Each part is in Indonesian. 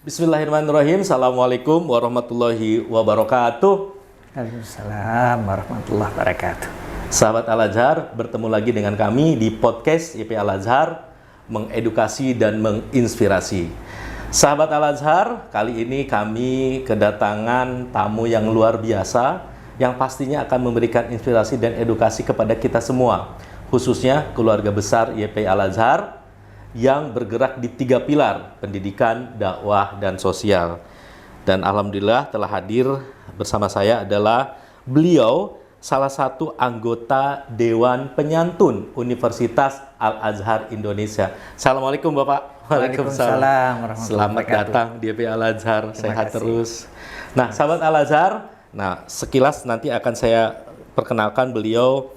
Bismillahirrahmanirrahim. Assalamualaikum warahmatullahi wabarakatuh. Waalaikumsalam warahmatullahi wabarakatuh. Sahabat Al-Azhar, bertemu lagi dengan kami di podcast YP Al-Azhar, mengedukasi dan menginspirasi. Sahabat Al-Azhar, kali ini kami kedatangan tamu yang luar biasa yang pastinya akan memberikan inspirasi dan edukasi kepada kita semua, khususnya keluarga besar YP Al-Azhar yang bergerak di 3 pilar, pendidikan, dakwah, dan sosial. Dan alhamdulillah telah hadir bersama saya adalah beliau, salah satu anggota Dewan Penyantun Universitas Al-Azhar Indonesia. Assalamualaikum Bapak. Waalaikumsalam. Selamat datang di YP Al-Azhar, sehat kasih. terus. Nah, sahabat Al-Azhar, sekilas nanti akan saya perkenalkan beliau.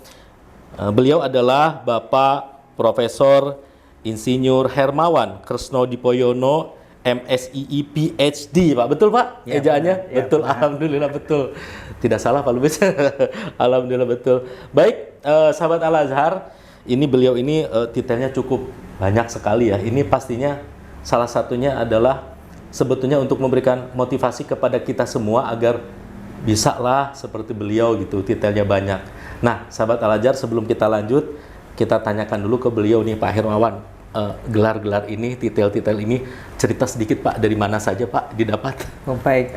Beliau adalah Bapak Profesor Insinyur Hermawan Kresno Dipoyono, MSII PhD, Pak. Betul, Pak? Ya, Ejaannya? benar. Ya, betul, benar. alhamdulillah betul. Tidak salah, Pak Lubis. Alhamdulillah betul. Baik, sahabat Al-Azhar, ini beliau ini titelnya cukup banyak sekali ya. Ini pastinya salah satunya adalah sebetulnya untuk memberikan motivasi kepada kita semua agar bisa lah seperti beliau gitu, titelnya banyak. Nah, sahabat Al-Azhar, sebelum kita lanjut, kita tanyakan dulu ke beliau nih, Pak Hermawan. Gelar-gelar ini, titel-titel ini, cerita sedikit Pak, dari mana saja Pak didapat? Baik,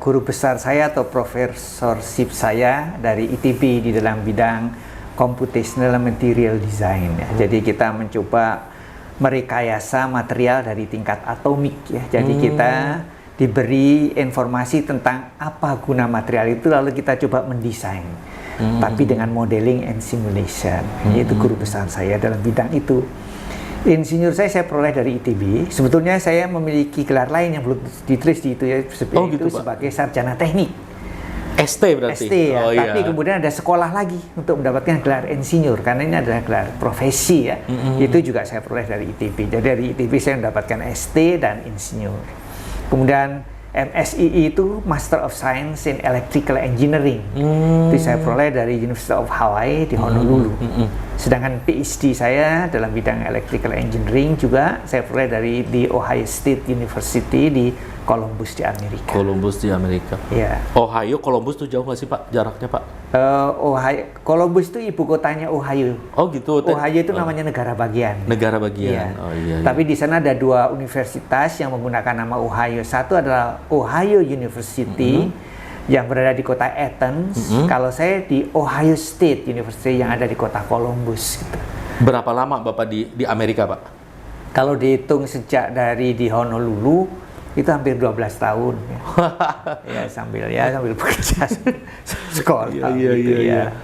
guru besar saya atau profesorship saya dari ITB di dalam bidang Computational Material Design. Ya. Jadi kita mencoba merekayasa material dari tingkat atomik. Ya. Jadi kita diberi informasi tentang apa guna material itu, lalu kita coba mendesain. Tapi dengan modeling and simulation. Itu guru besar saya dalam bidang itu. Insinyur saya peroleh dari ITB. Sebetulnya saya memiliki gelar lain yang belum ditulis di itu ya, gitu, Pak. sebagai sarjana teknik. ST berarti? ST ya. Oh, Tapi iya. kemudian ada sekolah lagi untuk mendapatkan gelar insinyur karena ini adalah gelar profesi ya. Itu juga saya peroleh dari ITB. Jadi dari ITB saya mendapatkan ST dan insinyur. Kemudian MSII itu Master of Science in Electrical Engineering. Itu saya peroleh dari University of Hawaii di Honolulu. Sedangkan PhD saya dalam bidang Electrical Engineering juga saya peroleh dari di Ohio State University di Columbus di Amerika. Columbus di Amerika. Ya. Ohio, Columbus tuh jauh nggak sih Pak jaraknya Pak? Ohio, Columbus itu ibu kotanya Ohio. Oh gitu. Ohio itu namanya negara bagian. Negara bagian. Iya. Oh iya. Tapi di sana ada 2 universitas yang menggunakan nama Ohio. Satu adalah Ohio University yang berada di kota Athens. Kalau saya di Ohio State University yang ada di kota Columbus. Gitu. Berapa lama Bapak di Amerika Pak? Kalau dihitung sejak dari di Honolulu itu hampir 12 tahun. Ya sambil bekerja sekolah. Iya.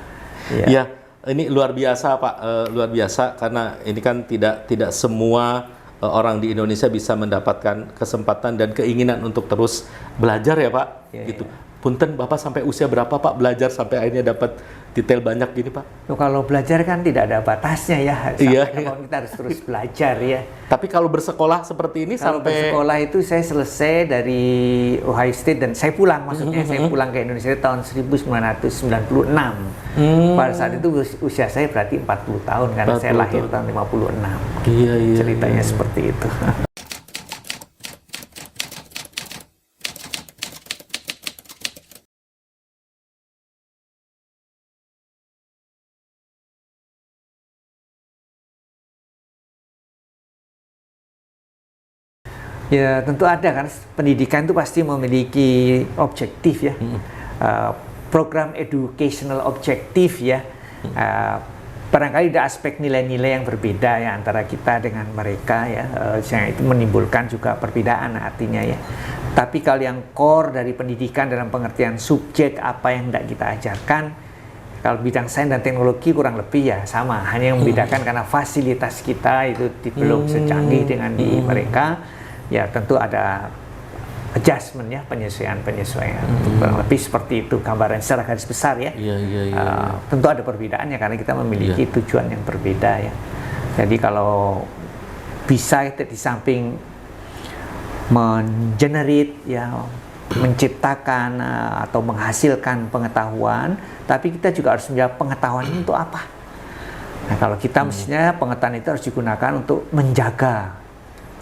Ya, ini luar biasa Pak, luar biasa karena ini kan tidak semua orang di Indonesia bisa mendapatkan kesempatan dan keinginan untuk terus belajar ya Pak. Gitu. Punten Bapak sampai usia berapa Pak belajar sampai akhirnya dapat detail banyak gini Pak? Kalau belajar kan tidak ada batasnya ya. Sampai kapan kita harus terus belajar ya. Tapi kalau bersekolah seperti ini Kalau sampai bersekolah itu saya selesai dari Ohio State dan saya pulang, maksudnya saya pulang ke Indonesia tahun 1996. Pada saat itu usia saya berarti 40 tahun karena saya lahir tahun 56. Iya. Ceritanya seperti itu. Ya tentu ada kan, pendidikan itu pasti memiliki objektif ya, program educational objektif ya, barangkali ada aspek nilai-nilai yang berbeda ya antara kita dengan mereka ya, yang itu menimbulkan juga perbedaan artinya ya. Tapi kalau yang core dari pendidikan dalam pengertian subjek apa yang tidak kita ajarkan, kalau bidang sains dan teknologi kurang lebih ya sama, hanya yang membedakan karena fasilitas kita itu belum secanggih dengan di mereka. Ya tentu ada adjustment ya, penyesuaian kurang lebih seperti itu gambaran secara garis besar ya. Tentu ada perbedaannya karena kita memiliki tujuan yang berbeda ya. Jadi kalau bisa kita di samping mengenerate ya, menciptakan atau menghasilkan pengetahuan, tapi kita juga harus menjawab pengetahuan ini untuk apa. Nah kalau kita mestinya pengetahuan itu harus digunakan untuk menjaga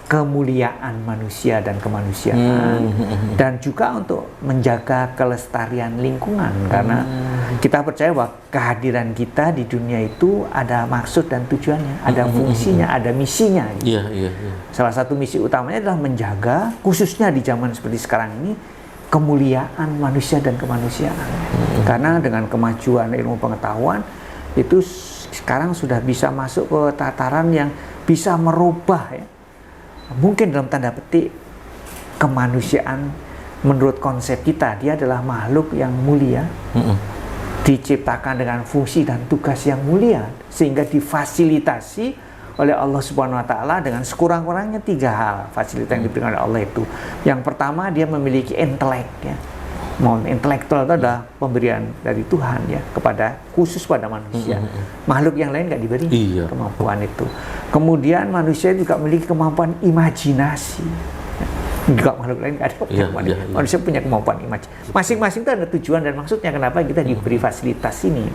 kemuliaan manusia dan kemanusiaan, dan juga untuk menjaga kelestarian lingkungan, karena kita percaya bahwa kehadiran kita di dunia itu ada maksud dan tujuannya, ada fungsinya, ada misinya. Gitu. Salah satu misi utamanya adalah menjaga, khususnya di zaman seperti sekarang ini, kemuliaan manusia dan kemanusiaan. Karena dengan kemajuan ilmu pengetahuan itu sekarang sudah bisa masuk ke tataran yang bisa merubah, ya, mungkin dalam tanda petik, kemanusiaan menurut konsep kita. Dia adalah makhluk yang mulia, diciptakan dengan fungsi dan tugas yang mulia, sehingga difasilitasi oleh Allah Subhanahu wa Ta'ala dengan sekurang-kurangnya 3 hal fasilitas yang diberikan oleh Allah itu. Yang pertama, dia memiliki intelek, ya. Intelektual itu adalah pemberian dari Tuhan, ya, kepada khusus pada manusia. Makhluk yang lain nggak diberi kemampuan itu. Kemudian manusia juga memiliki kemampuan imajinasi. Juga makhluk lain nggak ada kemampuan. Manusia punya kemampuan imajinasi. Masing-masing itu ada tujuan dan maksudnya kenapa kita diberi fasilitas ini.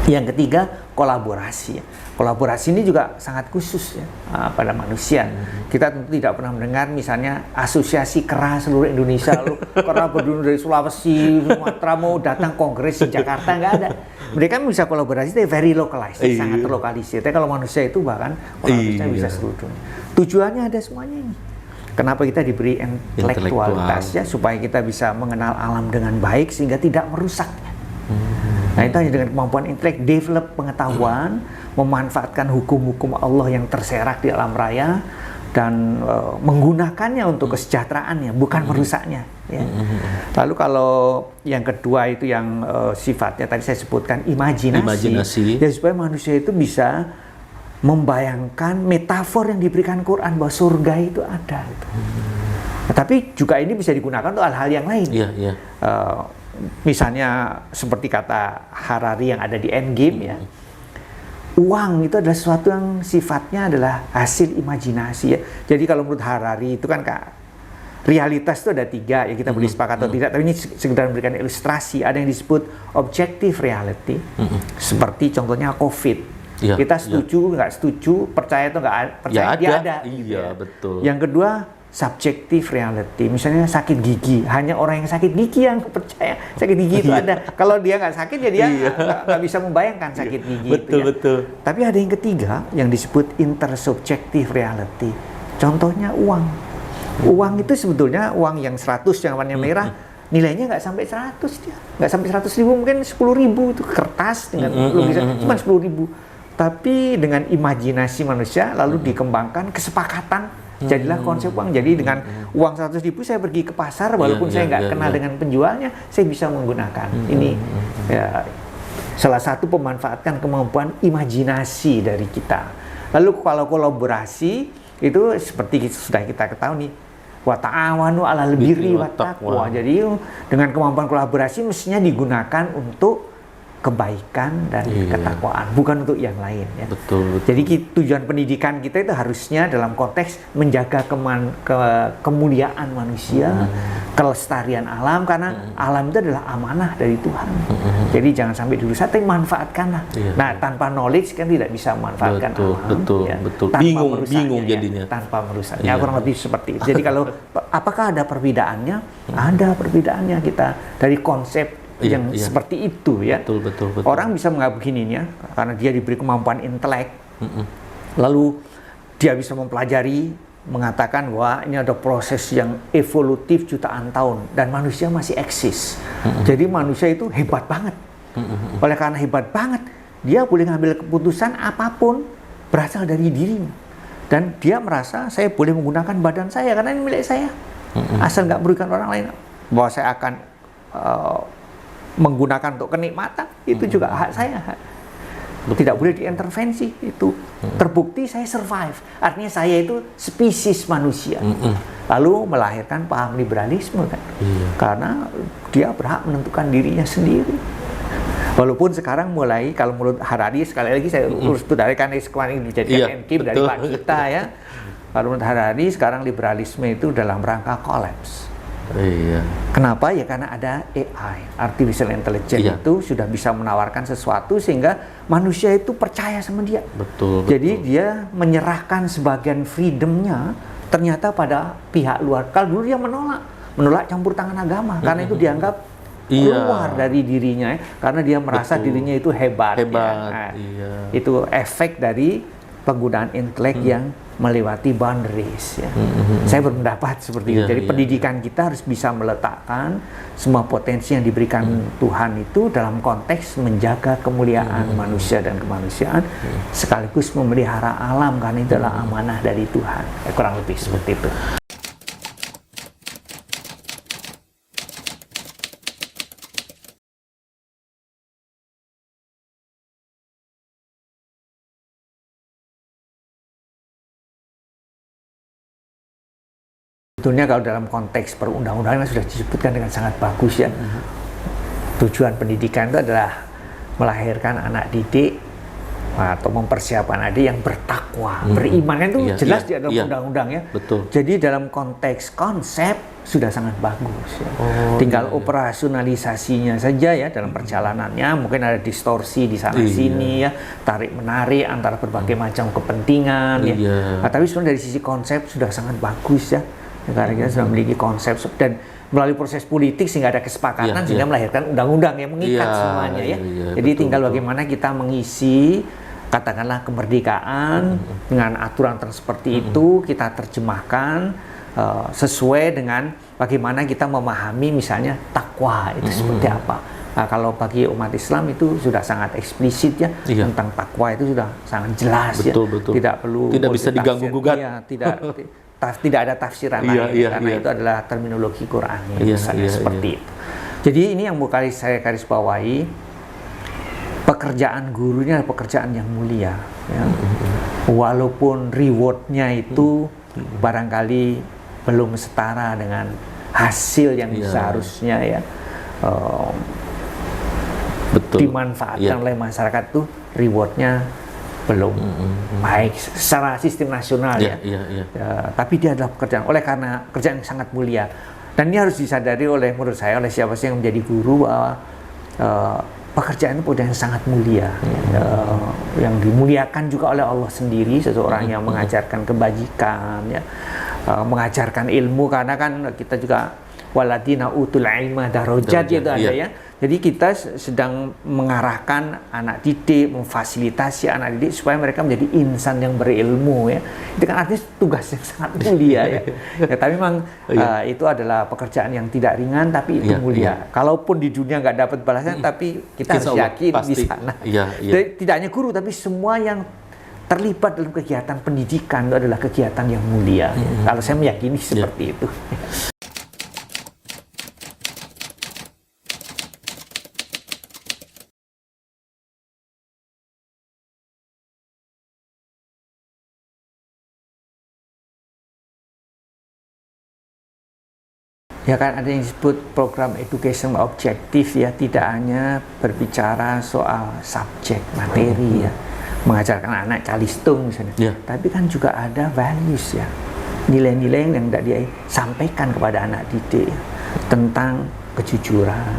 Yang ketiga, kolaborasi. Kolaborasi ini juga sangat khusus, ya, pada manusia. Kita tentu tidak pernah mendengar misalnya asosiasi kera seluruh Indonesia, lalu kera berdiri dari Sulawesi, Sumatera mau datang kongres di Jakarta, nggak ada. Mereka bisa kolaborasi, tapi very localized, sangat terlokalisir. Tapi kalau manusia itu bahkan kolaborasinya bisa seluruh dunia. Tujuannya ada semuanya ini. Kenapa kita diberi intelektualitas, ya, supaya kita bisa mengenal alam dengan baik sehingga tidak merusaknya. Nah, itu hanya dengan kemampuan intelek, develop pengetahuan, memanfaatkan hukum-hukum Allah yang terserak di alam raya, dan menggunakannya untuk kesejahteraannya, bukan merusaknya, ya. Lalu kalau yang kedua itu yang sifatnya tadi saya sebutkan imajinasi, ya, supaya manusia itu bisa membayangkan metafor yang diberikan Quran bahwa surga itu ada. Gitu. Tapi juga ini bisa digunakan untuk hal-hal yang lain. Misalnya seperti kata Harari yang ada di Endgame, ya, uang itu adalah sesuatu yang sifatnya adalah hasil imajinasi, ya. Jadi kalau menurut Harari itu kan, realitas itu ada 3, ya, kita boleh sepakat atau tidak, tapi ini sekedar memberikan ilustrasi. Ada yang disebut objective reality, seperti contohnya COVID. Kita setuju, nggak setuju, percaya atau nggak percaya, dia ada. Betul. Yang kedua, subjective reality, misalnya sakit gigi, hanya orang yang sakit gigi yang percaya sakit gigi itu ada. Kalau dia nggak sakit, ya dia nggak bisa membayangkan sakit gigi. Betul. Tapi ada yang ketiga yang disebut intersubjective reality. Contohnya uang. Uang itu sebetulnya uang yang 100 yang warnanya merah, nilainya nggak sampai 100 dia, nggak sampai 100.000, mungkin 10.000 itu kertas dengan lukisan, cuma 10.000. Tapi dengan imajinasi manusia lalu dikembangkan kesepakatan. Jadilah konsep uang. Jadi dengan uang 100.000 saya pergi ke pasar, walaupun saya nggak kenal dengan penjualnya, saya bisa menggunakan. Ini, ya, salah satu pemanfaatkan kemampuan imajinasi dari kita. Lalu kalau kolaborasi itu seperti sudah kita ketahui nih, wa ta'awanu 'alal birri wat taqwa. Jadi dengan kemampuan kolaborasi mestinya digunakan untuk kebaikan dan ketakwaan, bukan untuk yang lain, ya. Betul. Jadi tujuan pendidikan kita itu harusnya dalam konteks menjaga kemuliaan manusia, kelestarian alam, karena alam itu adalah amanah dari Tuhan. Jadi jangan sampai dirusak, tapi manfaatkanlah. Nah, tanpa knowledge kan tidak bisa memanfaatkan alam. Betul. Bingung jadinya. Tanpa merusaknya, kurang lebih seperti itu. Jadi kalau apakah ada perbedaannya? Ada perbedaannya kita dari konsep yang seperti itu, ya. Betul. Orang bisa menganggap begini, ya, karena dia diberi kemampuan intelek, lalu dia bisa mempelajari, mengatakan bahwa ini ada proses yang evolutif jutaan tahun dan manusia masih eksis. Jadi manusia itu hebat banget. Oleh karena hebat banget, dia boleh ngambil keputusan apapun berasal dari dirinya, dan dia merasa saya boleh menggunakan badan saya karena ini milik saya, asal nggak merugikan orang lain, bahwa saya akan menggunakan untuk kenikmatan, itu juga hak saya. Tidak boleh diintervensi, itu. Terbukti saya survive, artinya saya itu spesies manusia. Lalu melahirkan paham liberalisme, kan? Karena dia berhak menentukan dirinya sendiri. Walaupun sekarang mulai, kalau menurut Harari, sekali lagi saya urus dari karena kemarin dijadikan endgame dari Pak kita, ya. Kalau menurut Harari sekarang liberalisme itu dalam rangka kolaps. Kenapa? Ya karena ada AI, artificial intelligence, itu sudah bisa menawarkan sesuatu sehingga manusia itu percaya sama dia. Betul. Jadi dia menyerahkan sebagian freedomnya ternyata pada pihak luar. Kalau dulu dia menolak campur tangan agama karena itu dianggap keluar dari dirinya, karena dia merasa dirinya itu hebat. Nah, itu efek dari penggunaan intelek yang melewati boundaries. Ya. Saya berpendapat seperti itu. Jadi pendidikan kita harus bisa meletakkan semua potensi yang diberikan Tuhan itu dalam konteks menjaga kemuliaan manusia dan kemanusiaan, sekaligus memelihara alam, karena itu adalah amanah dari Tuhan. Kurang lebih seperti itu. Sebetulnya kalau dalam konteks perundang-undangan sudah disebutkan dengan sangat bagus ya. Tujuan pendidikan itu adalah melahirkan anak didik atau mempersiapkan anak didik yang bertakwa, beriman, kan itu jelas di dalam undang-undang ya. Betul. Jadi dalam konteks konsep sudah sangat bagus ya. Tinggal operasionalisasinya saja ya, dalam perjalanannya mungkin ada distorsi di sana sini ya, tarik menarik antara berbagai macam kepentingan ya. Nah, tapi sebenarnya dari sisi konsep sudah sangat bagus ya. Karena kita sudah memiliki konsep dan melalui proses politik sehingga ada kesepakatan sehingga melahirkan undang-undang yang mengikat semuanya ya. Jadi tinggal bagaimana kita mengisi katakanlah kemerdekaan dengan aturan seperti itu, kita terjemahkan sesuai dengan bagaimana kita memahami misalnya takwa itu seperti apa. Nah, kalau bagi umat Islam itu sudah sangat eksplisit ya, tentang takwa itu sudah sangat jelas ya. Tidak perlu, tidak bisa diganggu-gugat. Ya, tidak ada tafsiran lain karena itu adalah terminologi Qur'ani seperti itu. Jadi ini yang kali saya garis bawahi, pekerjaan guru ini adalah pekerjaan yang mulia ya. Walaupun rewardnya itu barangkali belum setara dengan hasil yang seharusnya ya dimanfaatkan oleh masyarakat, tuh rewardnya belum baik secara sistem nasional ya. Tapi dia adalah pekerjaan, oleh karena pekerjaan yang sangat mulia, dan ini harus disadari oleh, menurut saya, oleh siapa sih yang menjadi guru, bahwa pekerjaan itu pekerjaan yang sangat mulia yang dimuliakan juga oleh Allah sendiri. Seseorang yang mengajarkan kebajikan ya, mengajarkan ilmu, karena kan kita juga waladina utul ilma darajat itu ada ya. Jadi kita sedang mengarahkan anak didik, memfasilitasi anak didik supaya mereka menjadi insan yang berilmu ya. Itu kan artinya tugas yang sangat mulia ya. Tapi memang itu adalah pekerjaan yang tidak ringan, tapi itu mulia. Kalaupun di dunia nggak dapat balasan, tapi kita harus yakin di sana. Jadi, tidak hanya guru, tapi semua yang terlibat dalam kegiatan pendidikan itu adalah kegiatan yang mulia. Kalau saya meyakini seperti itu. Ya kan ada yang disebut program education objektif ya, tidak hanya berbicara soal subjek materi ya, mengajarkan anak calistung misalnya, tapi kan juga ada values ya, nilai-nilai yang tidak dia sampaikan kepada anak didik ya, tentang kejujuran,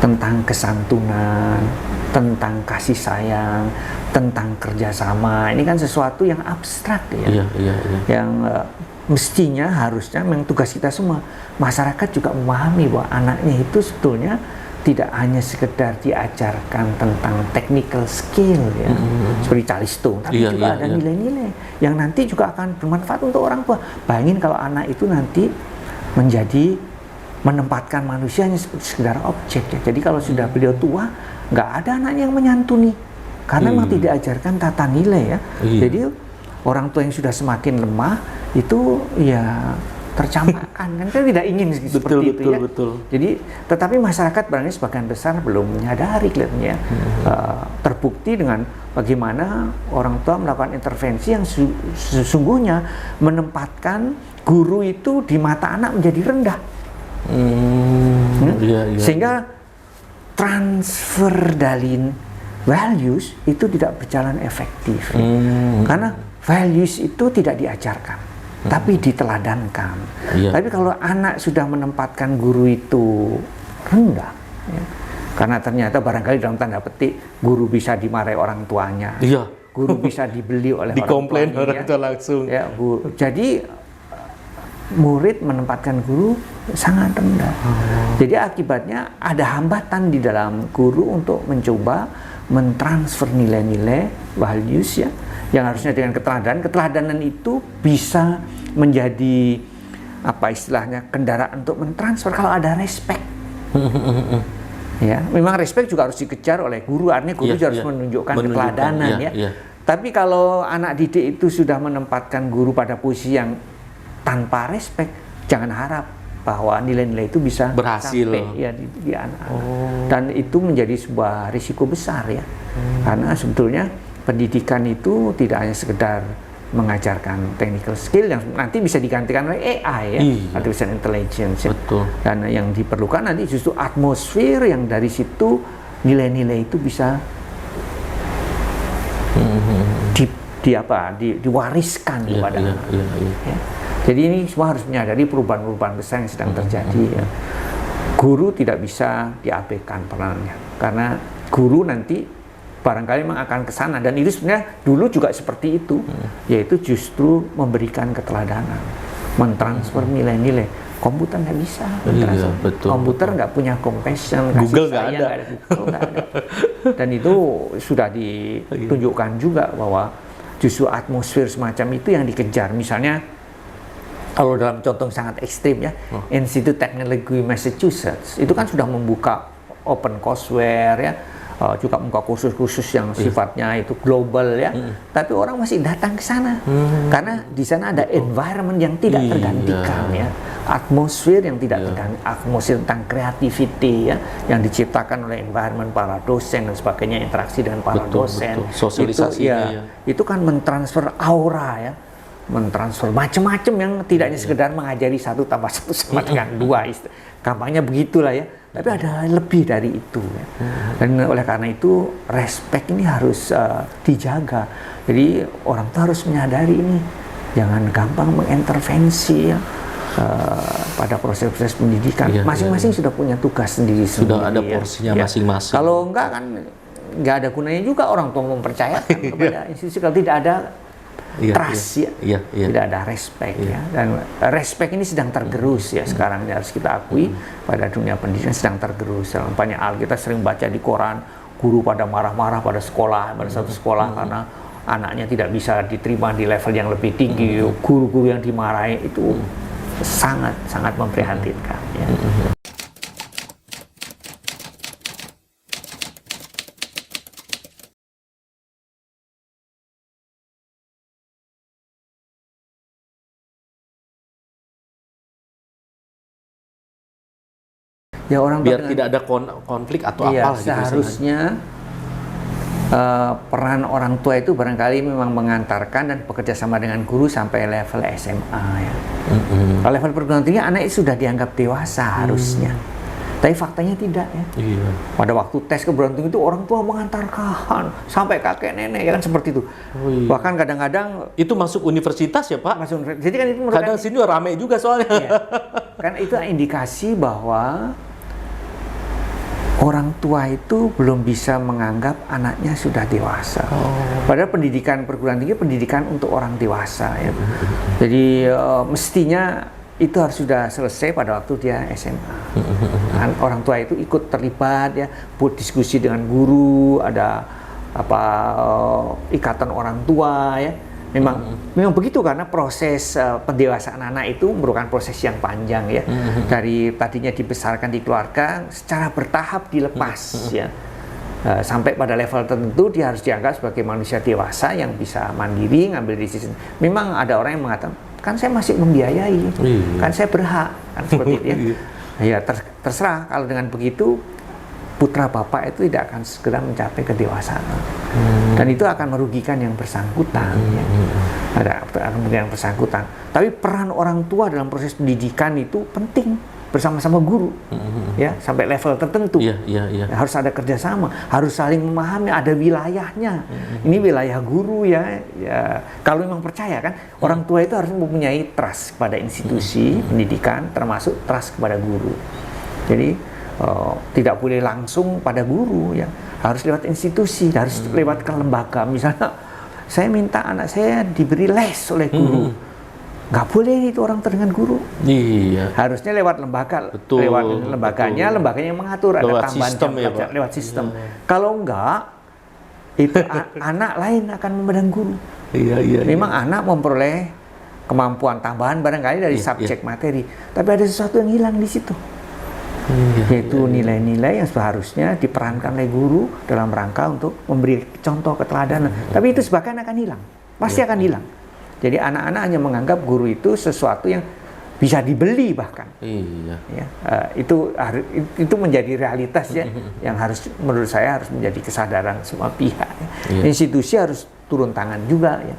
tentang kesantunan, tentang kasih sayang, tentang kerjasama. Ini kan sesuatu yang abstrak ya, yang mestinya harusnya memang tugas kita semua, masyarakat juga memahami bahwa anaknya itu sebetulnya tidak hanya sekedar diajarkan tentang technical skill ya, seperti calistung, tapi juga ada nilai-nilai yang nanti juga akan bermanfaat untuk orang tua. Bayangin kalau anak itu nanti menempatkan manusianya sekedar objek ya. Jadi kalau sudah beliau tua, nggak ada anaknya yang menyantuni, karena memang tidak ajarkan tata nilai ya. Jadi orang tua yang sudah semakin lemah itu ya tercampakkan, kan kita tidak ingin seperti itu ya. Jadi tetapi masyarakat barangkali sebagian besar belum menyadari kelihatannya. Terbukti dengan bagaimana orang tua melakukan intervensi yang sesungguhnya menempatkan guru itu di mata anak menjadi rendah. Sehingga transfer dari values itu tidak berjalan efektif. Karena values itu tidak diajarkan, tapi diteladankan. Tapi kalau anak sudah menempatkan guru itu rendah ya, karena ternyata barangkali dalam tanda petik guru bisa dimarahi orang tuanya, guru bisa dibeli oleh dikomplain orang tuanya, orang tua langsung ya, jadi murid menempatkan guru sangat rendah. Jadi akibatnya ada hambatan di dalam guru untuk mencoba mentransfer nilai-nilai values ya, yang harusnya dengan keteladanan. Keteladanan itu bisa menjadi apa istilahnya kendaraan untuk mentransfer kalau ada respect. Ya, memang respect juga harus dikejar oleh guru, artinya guru juga harus menunjukkan keteladanan ya. Tapi kalau anak didik itu sudah menempatkan guru pada posisi yang tanpa respect, jangan harap bahwa nilai-nilai itu bisa berhasil sampai ya di anak-anak. Dan itu menjadi sebuah risiko besar ya. Karena sebetulnya pendidikan itu tidak hanya sekedar mengajarkan technical skill yang nanti bisa digantikan oleh AI ya, artificial intelligence ya. Betul. Dan yang diperlukan nanti justru atmosfer yang dari situ nilai-nilai itu bisa diwariskan kepada anak. Ya. Jadi ini semua harus menyadari perubahan-perubahan besar yang sedang terjadi ya. Guru tidak bisa diabaikan perannya karena guru nanti barangkali memang akan ke sana, dan itu sebenarnya dulu juga seperti itu, yaitu justru memberikan keteladanan, mentransfer nilai-nilai. Komputer nggak bisa, komputer nggak punya compassion, Google nggak ada. Dan itu sudah ditunjukkan juga bahwa justru atmosfer semacam itu yang dikejar. Misalnya kalau dalam contoh sangat ekstrim ya, Institut Teknologi Massachusetts itu kan sudah membuka open courseware ya, juga membuka kursus-kursus yang sifatnya itu global ya, tapi orang masih datang ke sana karena di sana ada environment yang tidak tergantikan ya, atmosfer yang tidak tergantikan, atmosfer tentang creativity ya, yang diciptakan oleh environment para dosen dan sebagainya, interaksi dengan para dosen, sosialisasinya itu kan mentransfer aura ya, mentransfer macam-macam yang tidak hanya sekedar mengajari 1 tambah 1 sama dengan 2, gampangnya begitulah ya. Tapi ada lebih dari itu ya. Dan oleh karena itu respect ini harus dijaga. Jadi orang tua harus menyadari ini, jangan gampang mengintervensi ya pada proses-proses pendidikan. Masing-masing sudah punya tugas sendiri. Sudah ada porsinya masing-masing. Kalau enggak kan nggak ada gunanya juga orang tua mempercayakan kepada institusi kalau tidak ada trust tidak ada respect ya. Dan respect ini sedang tergerus ya sekarang ini, harus kita akui pada dunia pendidikan sedang tergerus. Dalam banyak hal kita sering baca di koran, guru pada marah-marah pada satu sekolah karena anaknya tidak bisa diterima di level yang lebih tinggi. Guru-guru yang dimarahi itu sangat memprihatinkan ya. Ya, orang biar tidak ada konflik atau apa gitu. Seharusnya peran orang tua itu barangkali memang mengantarkan dan bekerja sama dengan guru sampai level SMA ya. Kalau level perguruan tinggi anak itu sudah dianggap dewasa harusnya. Tapi faktanya tidak ya. Pada waktu tes keperguruan tinggi itu orang tua mengantarkan sampai kakek nenek ya kan, seperti itu. Bahkan kadang-kadang itu masuk universitas ya Pak? Masuk universitas. Jadi kan itu kadang sini rame juga soalnya. Kan itu indikasi bahwa orang tua itu belum bisa menganggap anaknya sudah dewasa. Padahal pendidikan perguruan tinggi pendidikan untuk orang dewasa ya. Jadi mestinya itu harus sudah selesai pada waktu dia SMA. Kan orang tua itu ikut terlibat ya, buat diskusi dengan guru, ada ikatan orang tua ya. Memang begitu karena proses pendewasaan anak itu merupakan proses yang panjang ya. Dari tadinya dibesarkan di keluarga secara bertahap dilepas ya. Sampai pada level tertentu dia harus dianggap sebagai manusia dewasa yang bisa mandiri ngambil decision. Memang ada orang yang mengatakan, kan saya masih membiayai, kan saya berhak, kan seperti itu ya. Ya terserah, kalau dengan begitu putra bapak itu tidak akan segera mencapai kedewasaan. Dan itu akan merugikan yang bersangkutan. Akan merugikan yang bersangkutan. Tapi peran orang tua dalam proses pendidikan itu penting, bersama-sama guru, ya sampai level tertentu. Harus ada kerjasama, harus saling memahami, ada wilayahnya. Ini wilayah guru ya. Kalau memang percaya kan, orang tua itu harus mempunyai trust pada institusi pendidikan, termasuk trust kepada guru. Jadi tidak boleh langsung pada guru ya, harus lewat institusi, harus lewat ke lembaga. Misalnya saya minta anak saya diberi les oleh guru, nggak boleh itu orang dengan guru. Iya. Harusnya lewat lembaga, Betul, lewat lembaganya, betul. lembaganya yang mengatur ada Lewat tambahan sistem jam ya, pelajaran, Pak? lewat sistem. Kalau enggak, itu anak lain akan memandang guru. Iya, iya. Memang anak memperoleh kemampuan tambahan barangkali dari Iya, subjek materi, tapi ada sesuatu yang hilang di situ, Iya, yaitu nilai-nilai yang seharusnya diperankan oleh guru dalam rangka untuk memberi contoh keteladanan. Tapi itu sebagian akan hilang, pasti akan hilang. Jadi anak-anak hanya menganggap guru itu sesuatu yang bisa dibeli bahkan. Iya. Ya, itu menjadi realitas ya, yang harus menurut saya harus menjadi kesadaran semua pihak. Ya. Iya. Institusi harus turun tangan juga ya.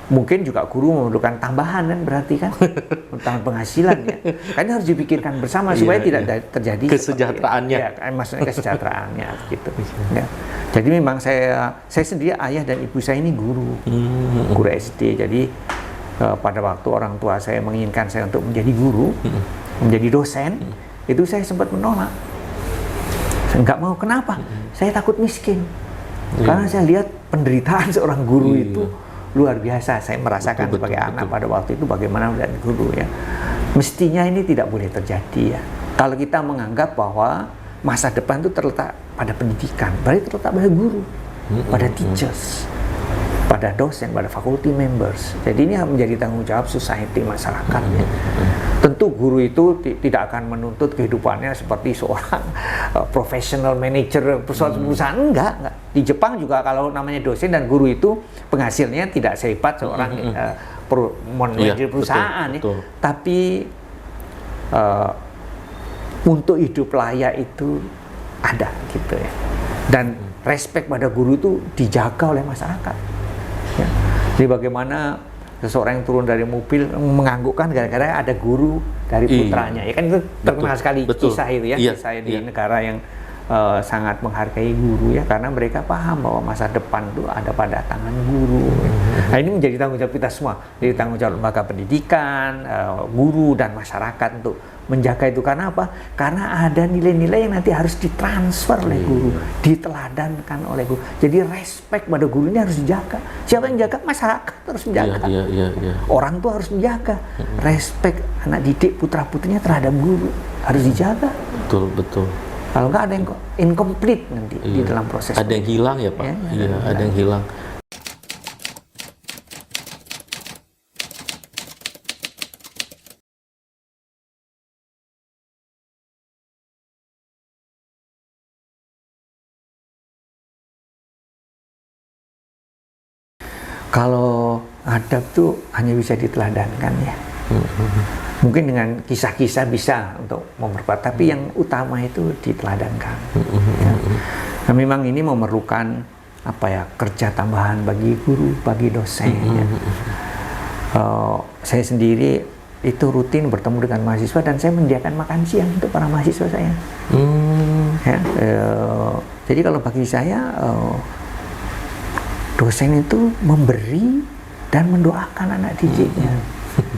Mungkin juga guru memerlukan tambahan kan berarti kan, tambahan penghasilan ya. Kan harus dipikirkan bersama supaya Iya, tidak iya. terjadi Kesejahteraannya. Ya, maksudnya kesejahteraannya gitu. Ya. Jadi memang saya sendiri ayah dan ibu saya ini guru SD. Jadi pada waktu orang tua saya menginginkan saya untuk menjadi guru, menjadi dosen, itu saya sempat menolak. Saya nggak mau, kenapa? Saya takut miskin. Karena saya lihat penderitaan seorang guru itu luar biasa. Saya merasakan sebagai anak pada waktu itu bagaimana melihat guru ya. Mestinya ini tidak boleh terjadi ya. Kalau kita menganggap bahwa masa depan itu terletak pada pendidikan, berarti terletak pada guru, pada teachers, pada dosen, pada faculty members. Jadi ini menjadi tanggung jawab society, masyarakat ya. Tentu guru itu tidak akan menuntut kehidupannya seperti seorang professional manager perusahaan, enggak. Di Jepang juga kalau namanya dosen dan guru itu penghasilnya tidak sehebat seorang manajer perusahaan betul. ya. Tapi untuk hidup layak itu ada gitu ya. Dan respect pada guru itu dijaga oleh masyarakat. Ya. Jadi bagaimana seseorang yang turun dari mobil menganggukkan gara-gara ada guru dari putranya, ya kan itu terkenal sekali kisah itu ya, kisah di negara yang sangat menghargai guru ya, karena mereka paham bahwa masa depan itu ada pada tangan guru. Ya. Nah ini menjadi tanggung jawab kita semua, jadi tanggung jawab lembaga pendidikan, guru dan masyarakat untuk menjaga itu. Karena apa? Karena ada nilai-nilai yang nanti harus ditransfer oleh guru, diteladankan oleh guru. Jadi respect pada guru ini harus dijaga. Siapa yang jaga? Masyarakat harus menjaga. Orang tua harus menjaga. Respect anak didik putra putrinya terhadap guru harus dijaga. Betul, betul. Kalau nggak ada yang incomplete nanti di dalam proses. Ada yang hilang ya Pak? Iya, ada yang hilang. Kalau adab tuh hanya bisa diteladankan ya. Mungkin dengan kisah-kisah bisa untuk memperkuat, tapi yang utama itu diteladankan. Ya. Nah, memang ini memerlukan apa ya, kerja tambahan bagi guru, bagi dosen. Ya. Saya sendiri itu rutin bertemu dengan mahasiswa dan saya menyediakan makan siang untuk para mahasiswa saya. Ya, jadi kalau bagi saya dosen itu memberi dan mendoakan anak didiknya,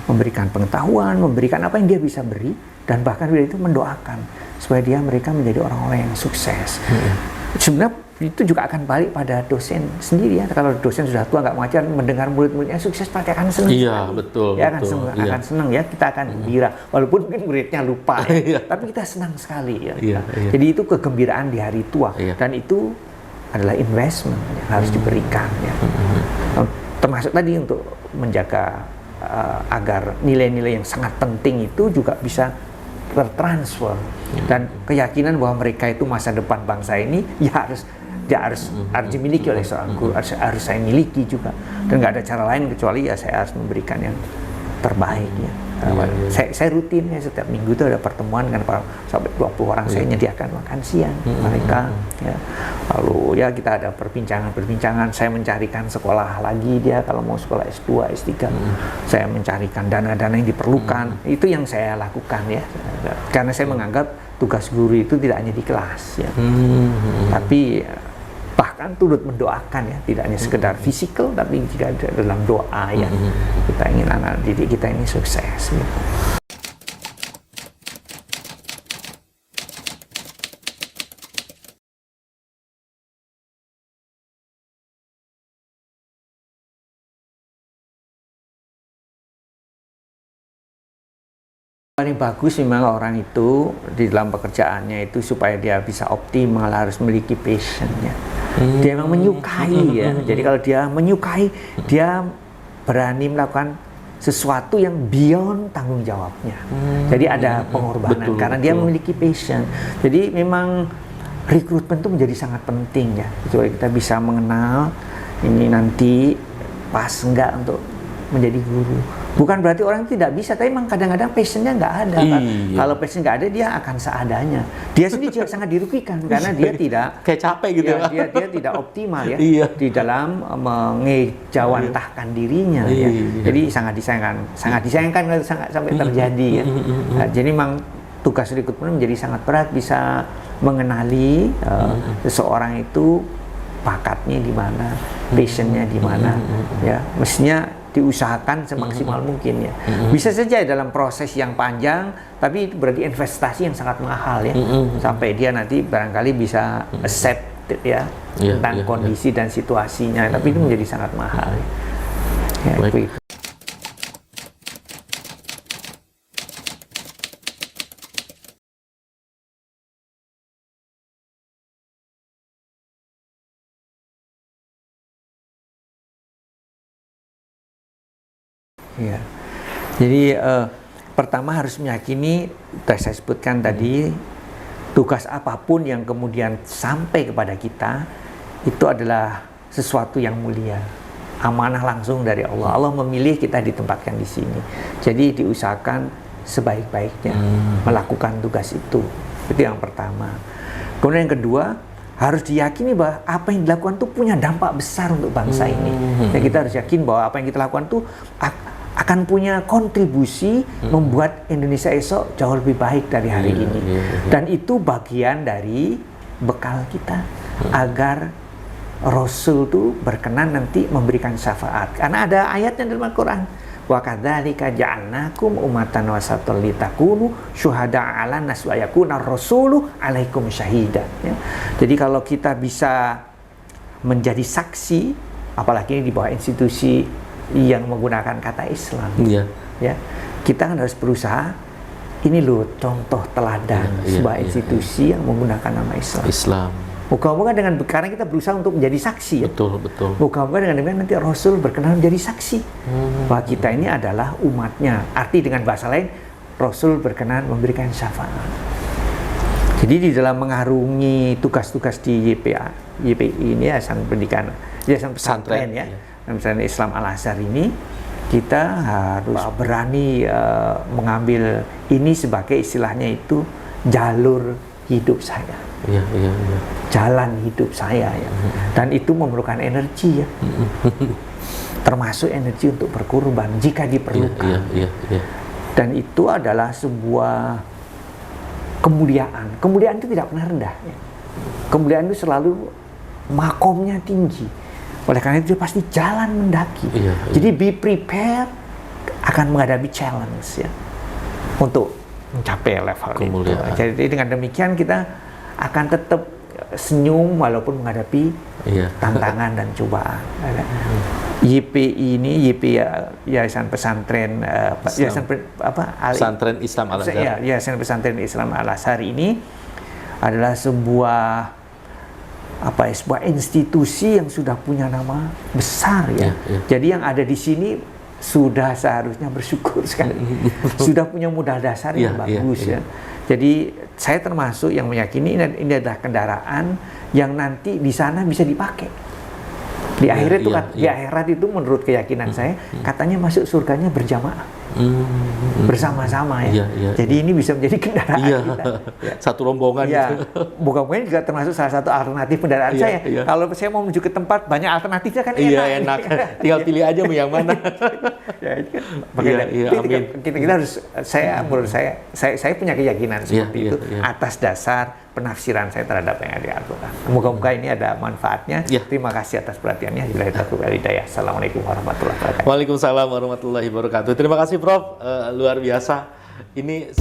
memberikan pengetahuan, memberikan apa yang dia bisa beri, dan bahkan dia itu mendoakan supaya mereka menjadi orang-orang yang sukses. Sebenarnya itu juga akan balik pada dosen sendiri ya. Kalau dosen sudah tua nggak mengajar, mendengar murid-muridnya sukses, pasti akan senang. Iya, betul. Ya akan senang ya, kita akan gembira. Walaupun mungkin muridnya lupa ya, tapi kita senang sekali ya. Jadi itu kegembiraan di hari tua, dan itu adalah investment yang harus diberikan ya. Termasuk tadi untuk menjaga agar nilai-nilai yang sangat penting itu juga bisa tertransfer, dan keyakinan bahwa mereka itu masa depan bangsa ini harus dimiliki oleh seorang guru, harus saya miliki juga, dan nggak ada cara lain kecuali saya harus memberikan yang terbaik ya. Saya rutin ya, setiap minggu itu ada pertemuan kan sampai 20 orang, saya menyediakan makan siang mereka ya. Lalu ya kita ada perbincangan, saya mencarikan sekolah lagi dia kalau mau sekolah S2, S3, saya mencarikan dana-dana yang diperlukan. Itu yang saya lakukan ya, karena saya menganggap tugas guru itu tidak hanya di kelas ya, tapi bahkan turut mendoakan ya, tidak hanya sekedar fisikal tapi juga dalam doa ya. Kita ingin anak didik kita ini sukses gitu. Paling bagus memang orang itu di dalam pekerjaannya itu supaya dia bisa optimal harus memiliki passion-nya. Dia memang menyukai ya. Jadi kalau dia menyukai, dia berani melakukan sesuatu yang beyond tanggung jawabnya. Jadi ada pengorbanan karena dia memiliki passion. Jadi memang rekrutmen itu menjadi sangat penting ya. Supaya kita bisa mengenal ini nanti pas enggak untuk menjadi guru. Bukan berarti orang tidak bisa, tapi memang kadang-kadang passionnya nggak ada. Kan? Kalau passion nggak ada, dia akan seadanya. Dia sendiri juga sangat dirugikan karena dia tidak kayak capek gitu ya. Dia tidak optimal ya di dalam mengejawantahkan dirinya. Ya. Jadi sangat disayangkan kalau sampai terjadi ya. Nah, jadi memang tugas rekrutmen menjadi sangat berat, bisa mengenali seseorang itu bakatnya di mana, passionnya di mana. Ya, mestinya diusahakan semaksimal mungkin ya. Bisa saja dalam proses yang panjang, tapi itu berarti investasi yang sangat mahal ya. Sampai dia nanti barangkali bisa accept ya tentang kondisi dan situasinya, tapi itu menjadi sangat mahal. Ya, itu. Ya. Jadi pertama harus meyakini, saya sebutkan tadi, tugas apapun yang kemudian sampai kepada kita itu adalah sesuatu yang mulia, amanah langsung dari Allah. Allah memilih kita ditempatkan di sini. Jadi diusahakan sebaik-baiknya melakukan tugas itu. Itu yang pertama. Kemudian yang kedua, harus diyakini bahwa apa yang dilakukan itu punya dampak besar untuk bangsa ini. Ya, kita harus yakin bahwa apa yang kita lakukan itu akan punya kontribusi membuat Indonesia esok jauh lebih baik dari hari ini. Dan itu bagian dari bekal kita agar Rasul itu berkenan nanti memberikan syafaat. Karena ada ayatnya dalam Al-Quran. Wa kadzalika ja'alnakum ummatan wasatan litakunu syuhada'a 'alan nas wa yakuna rasulu 'alaikum syahida. Ya. Jadi kalau kita bisa menjadi saksi, apalagi ini di bawah institusi yang menggunakan kata Islam, ya, kita kan harus berusaha. Ini loh contoh teladan sebuah institusi yang menggunakan nama Islam. Moga-moga dengan karena kita berusaha untuk menjadi saksi ya. Betul. Moga-moga dengan demikian nanti Rasul berkenan menjadi saksi bahwa kita ini adalah umatnya. Arti dengan bahasa lain, Rasul berkenan memberikan syafaat. Jadi di dalam mengarungi tugas-tugas di YPI ini, Yayasan Pendidikan, Yayasan Pesantren ya, Pesantren Islam Al-Azhar ini, kita harus berani mengambil ini sebagai istilahnya itu jalur hidup saya. Jalan hidup saya ya. Dan itu memerlukan energi ya. Termasuk energi untuk berkorban jika diperlukan. Dan itu adalah sebuah kemuliaan. Kemuliaan itu tidak pernah rendah ya. Kemuliaan itu selalu makomnya tinggi. Oleh karena itu dia pasti jalan mendaki. Jadi be prepared akan menghadapi challenge ya, untuk mencapai level kemuliaan itu. Jadi dengan demikian kita akan tetap senyum walaupun menghadapi tantangan dan cobaan. YPI ini, Yayasan Pesantren Pesantren Islam Al-Azhar. Yayasan Pesantren Islam Al-Azhar ini adalah sebuah sebuah institusi yang sudah punya nama besar ya. Jadi yang ada di sini sudah seharusnya bersyukur sekali. Sudah punya modal dasar yang bagus ya. Jadi saya termasuk yang meyakini ini adalah kendaraan yang nanti di sana bisa dipakai. Di akhirat itu di akhirat itu menurut keyakinan saya katanya masuk surganya berjamaah. Bersama-sama ya. Jadi ini bisa menjadi kendaraan kita. Satu rombongan gitu. Bukan juga termasuk salah satu alternatif kendaraan saya. Kalau saya mau menuju ke tempat banyak alternatifnya kan enak. Tinggal pilih aja mau yang mana. Kita harus, menurut saya punya keyakinan seperti itu atas dasar penafsiran saya terhadap yang ada di Al-Quran. Moga-moga ini ada manfaatnya. Terima kasih atas perhatiannya. Assalamualaikum warahmatullahi wabarakatuh. Waalaikumsalam warahmatullahi wabarakatuh. Terima kasih Prof. Luar biasa. Ini